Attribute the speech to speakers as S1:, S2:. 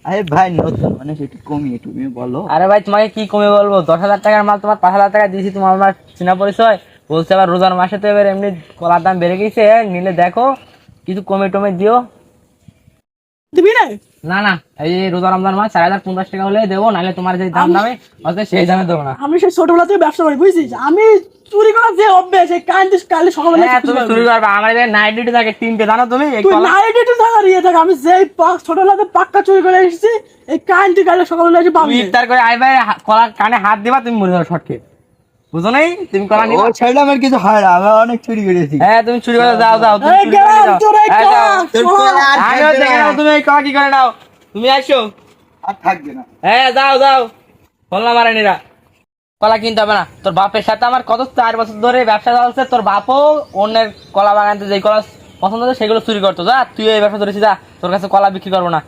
S1: আরে ভাই নতুন মানুষ একটু কমিয়ে তুমি বলো।
S2: আরে ভাই তোমাকে কি কমে বলবো, 10,000 টাকার মাল তোমার 5,000 টাকা দিয়েছি, তোমার আমার চেনা পরিচয়। বলছে আবার রোজার মাসে তো এবার এমনি কলার দাম বেড়ে গেছে, নিলে দেখো কিছু কমে টমে দিও।
S3: দিবি না?
S2: না না, এই যে রোজা রমজান মাস 4,050 টাকা হলে দেবো, নাহলে তোমার যে দাম দামে অত সেই দামে দেবো না।
S3: আমি সেই ছোটবেলা থেকে ব্যবসা করি বুঝছিস, আমি চুরি করার যে অভ্যাস এই কাইন্দিস কালে সকালবেলা
S2: হ্যাঁ তুমি চুরি করবে, আমার এখানে নাইট ডিউটি থাকে 3টে, জানো তুমি? এই
S3: তুই
S2: কলা
S3: নাইট একটু থাকার ইয়ে থাক, আমি যেই ছোটবেলাতে পাক্কা চুরি করে এসেছি এই কাইন্দি কালে সকালবেলা এসে
S2: তুমি
S3: পাবি
S2: ইফতার করে আইবে, কলার কানে হাত দিবা, তুমি মরে যাবে শর্টকে, বুঝো নাই? তুমি কলা
S1: ও
S2: নিবা।
S1: ছেড়ে আমার কিছু হয় না, আমি অনেক চুরি করেছি।
S2: হ্যাঁ তুমি চুরি করে যাও যাও, তুমি
S3: এই
S2: চুরি করে
S3: গেলাম
S2: যাও।
S3: তোর এই
S2: হ্যাঁ, যাও।
S3: কাজ,
S1: তোর
S3: চল।
S1: কলা আর
S2: আমিও
S1: থাকবে
S2: দেখে
S1: না।
S2: নাও তুমি এই কলা কি করে নাও, তুমি আসো।
S1: আর থাকবে না।
S2: হ্যাঁ যাও যাও, বললাম মারানিরা কলা কিনতে হবে না। তোর বাপের সাথে আমার কত 4 বছর ধরে ব্যবসা চলছে, তোর বাপও অন্যের কলা বাগানতে যে কলা পছন্দ হতো সেগুলো চুরি করতো। যা তুই এই ব্যবসা ধরেছিস, যা, তোর কাছে কলা বিক্রি করবো না।